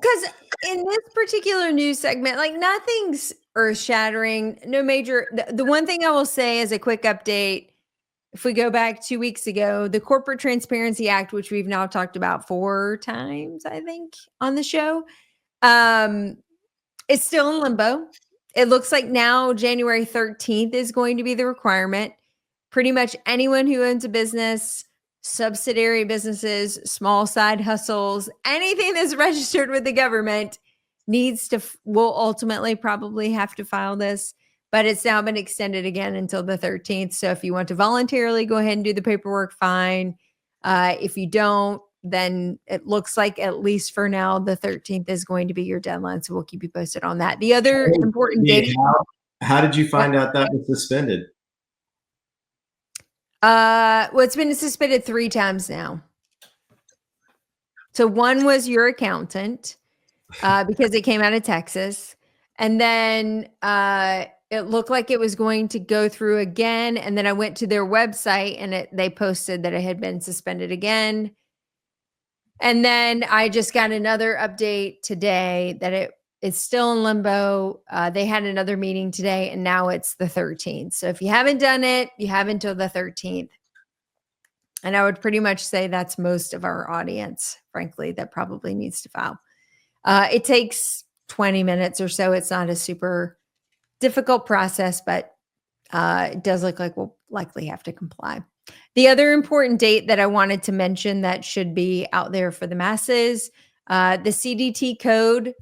Because in this particular news segment, like nothing's earth shattering, no major. The one thing I will say as a quick update, if we go back 2 weeks ago, the Corporate Transparency Act, which we've now talked about 4 times, I think, on the show, it's still in limbo. It looks like now January 13th is going to be the requirement. Pretty much anyone who owns a business, subsidiary businesses, small side hustles, anything that's registered with the government will ultimately probably have to file this, but it's now been extended again until the 13th. So if you want to voluntarily go ahead and do the paperwork, fine. If you don't, then it looks like at least for now, the 13th is going to be your deadline. So we'll keep you posted on that. The other important date. How did you find out that was suspended? Well, it's been suspended 3 times now. So one was your accountant because it came out of Texas. And then it looked like it was going to go through again. And then I went to their website and they posted that it had been suspended again. And then I just got another update today that it's still in limbo. They had another meeting today and now it's the 13th. So if you haven't done it, you have until the 13th. And I would pretty much say that's most of our audience, frankly, that probably needs to file. It takes 20 minutes or so. It's not a super difficult process, but it does look like we'll likely have to comply. The other important date that I wanted to mention that should be out there for the masses, the CDT code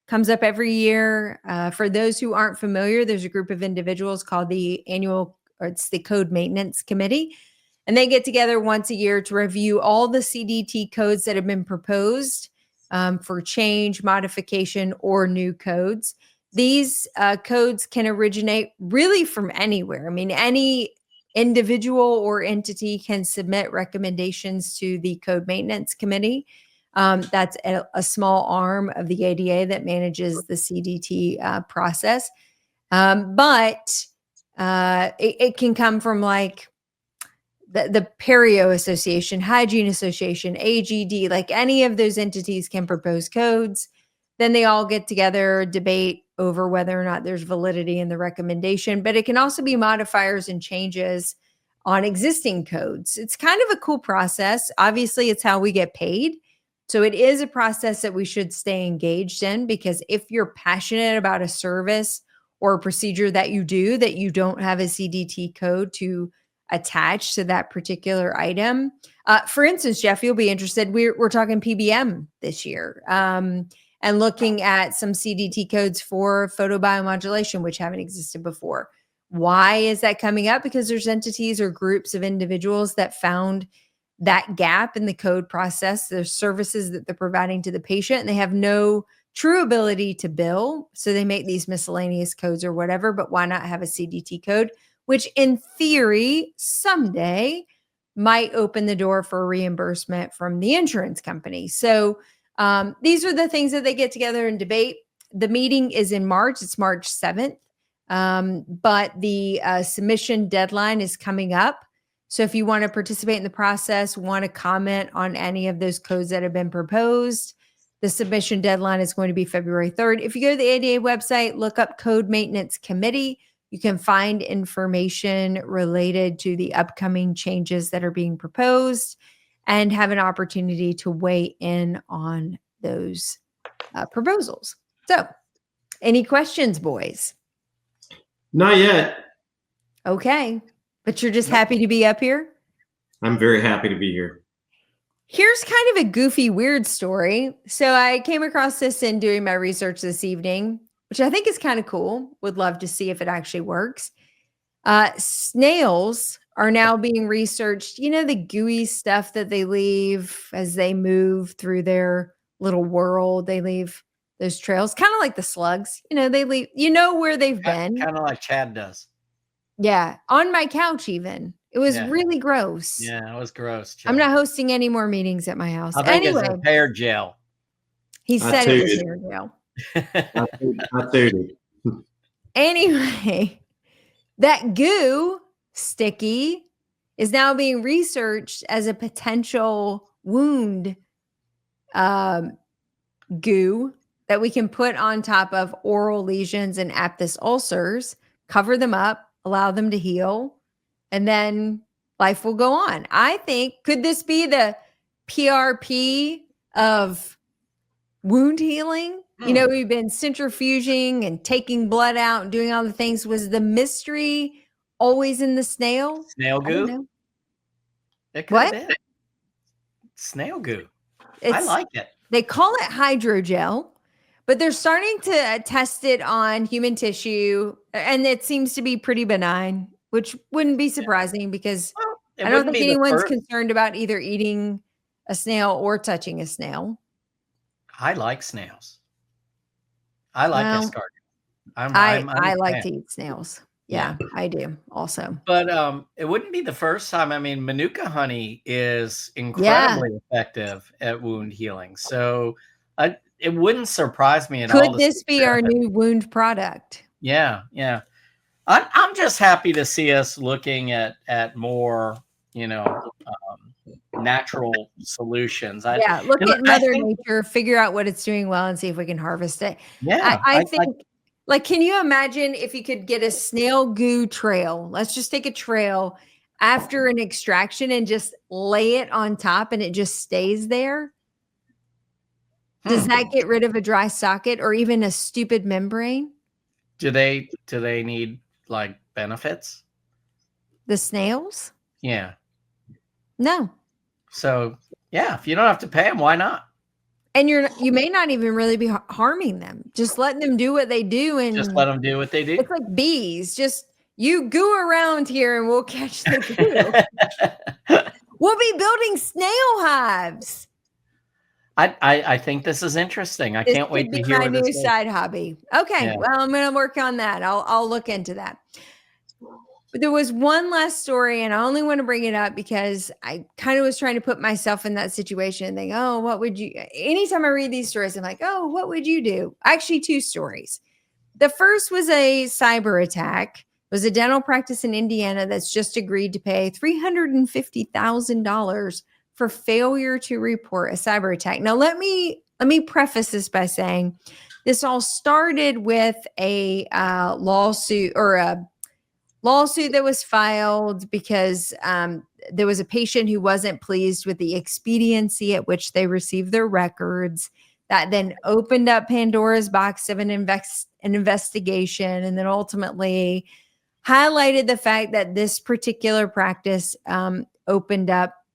comes up every year. For those who aren't familiar, there's a group of individuals called it's the Code Maintenance Committee. And they get together once a year to review all the CDT codes that have been proposed for change, modification, or new codes. These codes can originate really from anywhere. I mean, any individual or entity can submit recommendations to the Code Maintenance Committee. That's a small arm of the ADA that manages the CDT process. But it can come from like the Perio Association, Hygiene Association, AGD, like any of those entities can propose codes. Then they all get together, debate over whether or not there's validity in the recommendation, but it can also be modifiers and changes on existing codes. It's kind of a cool process. Obviously, it's how we get paid. So it is a process that we should stay engaged in, because if you're passionate about a service or a procedure that you do that you don't have a CDT code to attach to that particular item. For instance, Jeff, you'll be interested. We're talking PBM this year. And looking at some CDT codes for photobiomodulation, which haven't existed before. Why is that coming up? Because there's entities or groups of individuals that found that gap in the code process. There's services that they're providing to the patient, and they have no true ability to bill. So they make these miscellaneous codes or whatever, but why not have a CDT code, which in theory, someday might open the door for reimbursement from the insurance company. So these are the things that they get together and debate. The meeting is in March. It's March 7th. But the submission deadline is coming up. So if you want to participate in the process, want to comment on any of those codes that have been proposed, the submission deadline is going to be February 3rd. If you go to the ADA website, look up Code Maintenance Committee, you can find information related to the upcoming changes that are being proposed and have an opportunity to weigh in on those proposals. So, any questions, boys? Not yet. Okay. But you're just happy to be up here? I'm very happy to be here. Here's kind of a goofy, weird story. So I came across this in doing my research this evening, which I think is kind of cool. Would love to see if it actually works. Snails are now being researched. You know, the gooey stuff that they leave as they move through their little world. They leave those trails, kind of like the slugs. You know, they leave, you know, where they've been. Kind of like Chad does. Yeah. On my couch, even. It was really gross. Yeah, it was gross. Chad. I'm not hosting any more meetings at my house. I think it's a hair gel. He said it was hair gel. I tooted. Anyway, that goo sticky is now being researched as a potential wound goo that we can put on top of oral lesions and aphthous ulcers, cover them up, allow them to heal, and then life will go on. I think, could this be the PRP of wound healing? You know, we've been centrifuging and taking blood out and doing all the things. Was the mystery always in the snail? Snail I don't goo? know. It could What? have been. Snail goo. I It's, like it. they call it hydrogel, but they're starting to test it on human tissue, and it seems to be pretty benign, which wouldn't be surprising because Well, it I don't wouldn't think be the anyone's first. concerned about either eating a snail or touching a snail. I like snails. I like Well, escargot. I'm I a like fan. to eat snails. Yeah, I do also. But it wouldn't be the first time. I mean, Manuka honey is incredibly effective at wound healing. So it wouldn't surprise me at all. Could this be our new wound product? Yeah, yeah. I'm just happy to see us looking at more, natural solutions. Look at I Mother think, Nature, figure out what it's doing well, and see if we can harvest it. yeah, I think, like, can you imagine if you could get a snail goo trail? Let's just take a trail after an extraction and just lay it on top and it just stays there. Does that get rid of a dry socket or even a stupid membrane? do they need like benefits? The snails? Yeah. No. So yeah, if you don't have to pay them, why not? And you may not even really be harming them. Just letting them do what they do, and Just let them do what they do. it's like bees. Just you goo around here, and we'll catch the goo. We'll be building snail hives. I think this is interesting. I can't wait to hear my what this new is. side hobby. Okay, Yeah. well, I'm going to work on that. I'll look into that. But there was one last story, and I only want to bring it up because I kind of was trying to put myself in that situation and think, oh, what would you? Anytime I read these stories, I'm like, oh, what would you do? Actually, two stories. The first was a cyber attack. It was a dental practice in Indiana that's just agreed to pay $350,000 for failure to report a cyber attack. Now, let me preface this by saying this all started with a lawsuit that was filed because there was a patient who wasn't pleased with the expediency at which they received their records. That then opened up Pandora's box of an investigation, and then ultimately highlighted the fact that this particular practice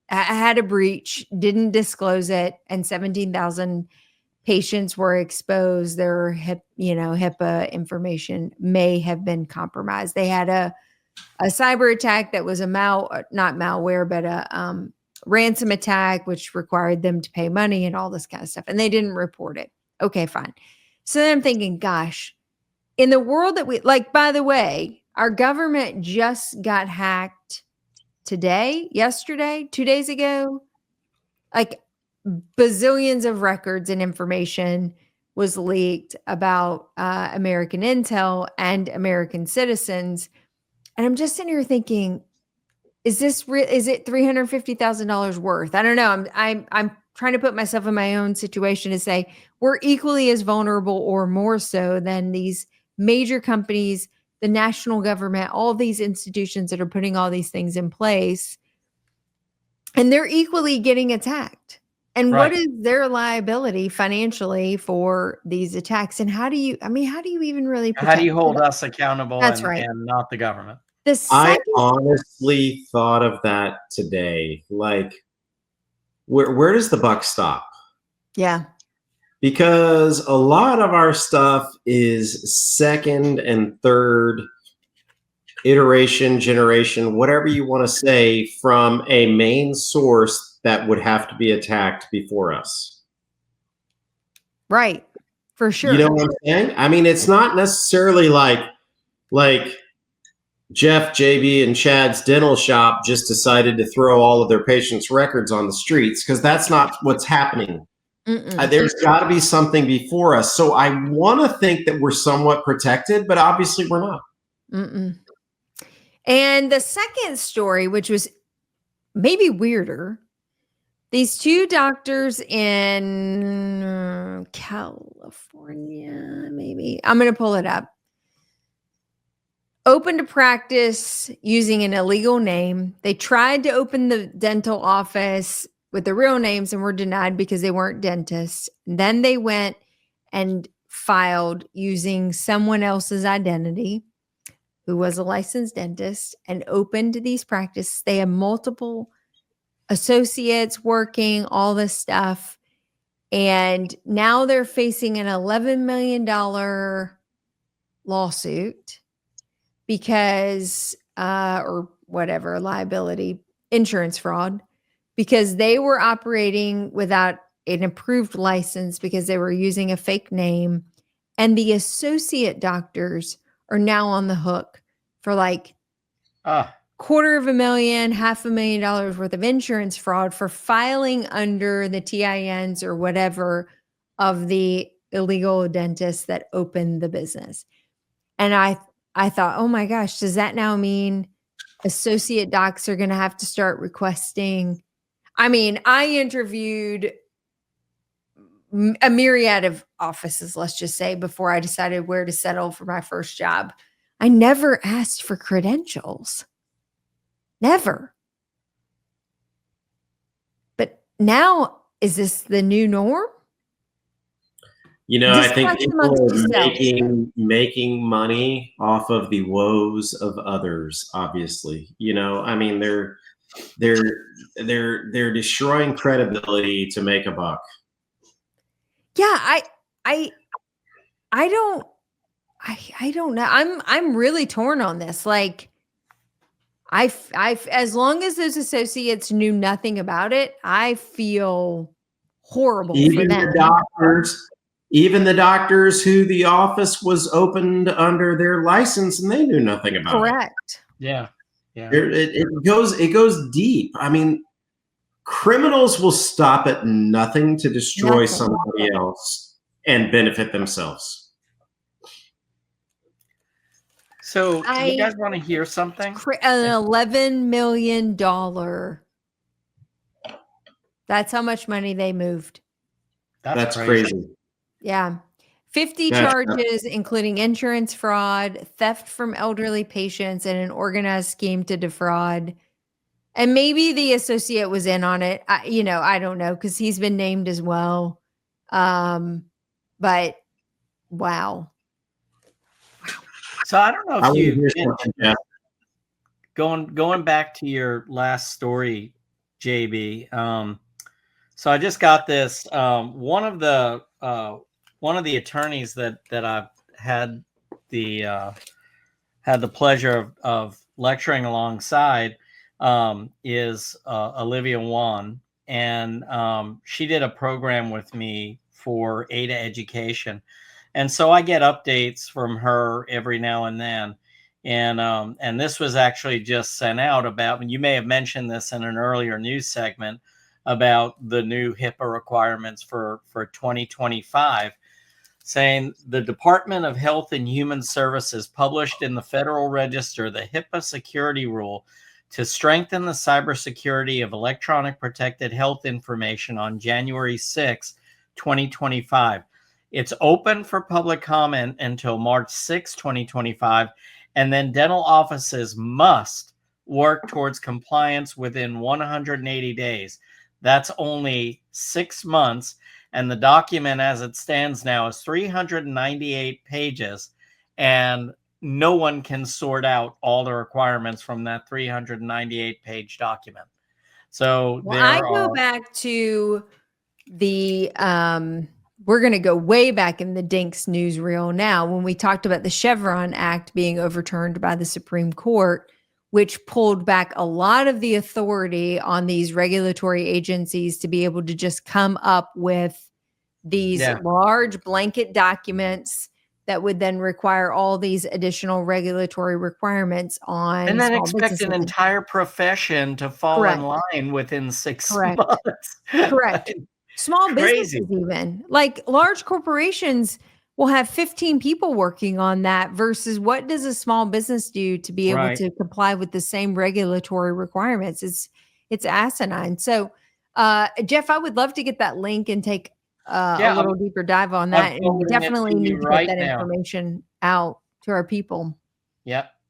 had a breach, didn't disclose it, and 17,000 patients were exposed. Their HIPAA information may have been compromised. They had a cyber attack that was not malware, but a ransom attack, which required them to pay money and all this kind of stuff. And they didn't report it. Okay, fine. So then I'm thinking, gosh, in the world that by the way, our government just got hacked yesterday, 2 days ago. Like bazillions of records and information was leaked about American intel and American citizens. And I'm just sitting here thinking, is it $350,000 worth? I don't know. I'm trying to put myself in my own situation to say we're equally as vulnerable or more so than these major companies, the national government, all these institutions that are putting all these things in place, and they're equally getting attacked. And what is their liability financially for these attacks? And how do you even really protect? How do you hold us accountable? That's right. And not the government? I honestly thought of that today. Like, where does the buck stop? Yeah. Because a lot of our stuff is second and third iteration, generation, whatever you want to say, from a main source that would have to be attacked before us. Right. For sure. You know what I'm saying? I mean, it's not necessarily like Jeff, JB, and Chad's dental shop just decided to throw all of their patients' records on the streets, because that's not what's happening. There's got to be something before us. So I want to think that we're somewhat protected, but obviously we're not. And the second story, which was maybe weirder, These two doctors in California, maybe. I'm going to pull it up. Opened a practice using an illegal name. They tried to open the dental office with the real names and were denied because they weren't dentists. Then they went and filed using someone else's identity, who was a licensed dentist, and opened these practices. They had multiple associates working, all this stuff. And now they're facing an $11 million lawsuit because, or whatever, liability, insurance fraud, because they were operating without an approved license because they were using a fake name. And the associate doctors are now on the hook for like $250,000, $500,000 worth of insurance fraud for filing under the TINs or whatever of the illegal dentists that opened the business. And I thought, oh my gosh, does that now mean associate docs are going to have to start requesting? I mean, I interviewed a myriad of offices, let's just say, before I decided where to settle for my first job. I never asked for credentials. Never. But now, is this the new norm? You know, I think people are making money off of the woes of others. Obviously, you know, I mean, they're destroying credibility to make a buck. Yeah, I don't know. I'm really torn on this. Like, I as long as those associates knew nothing about it, I feel horrible for them. Even the doctors who the office was opened under their license and they knew nothing about it. Correct. Yeah. Yeah. It goes deep. I mean, criminals will stop at nothing to destroy somebody else and benefit themselves. So you guys want to hear something? An $11 million. That's how much money they moved. That's crazy. Yeah. 50 charges, including insurance fraud, theft from elderly patients, and an organized scheme to defraud. And maybe the associate was in on it. I don't know, because he's been named as well. But wow. So I don't know if going back to your last story, JB. So I just got this. One of the attorneys that I've had the pleasure of lecturing alongside is Olivia Wan, and she did a program with me for Ada Education, and so I get updates from her every now and then. And this was actually just sent out about, and you may have mentioned this in an earlier news segment, about the new HIPAA requirements for 2025, saying the Department of Health and Human Services published in the Federal Register the HIPAA security rule to strengthen the cybersecurity of electronic protected health information on January 6, 2025. It's open for public comment until March 6, 2025, and then dental offices must work towards compliance within 180 days. That's only 6 months, and the document as it stands now is 398 pages, and no one can sort out all the requirements from that 398-page document. So I go back to the we're going to go way back in the Dinks newsreel now when we talked about the Chevron Act being overturned by the Supreme Court, which pulled back a lot of the authority on these regulatory agencies to be able to just come up with these large blanket documents that would then require all these additional regulatory requirements on, and then expect an entire profession to fall in line within 6 months. Correct. Small businesses, even like large corporations, will have 15 people working on that versus what does a small business do to be able to comply with the same regulatory requirements? It's asinine. So Jeff, I would love to get that link and take Yeah, a little deeper dive on that. And we forwarding it to definitely you need to right get that now. information out to our people. Yep.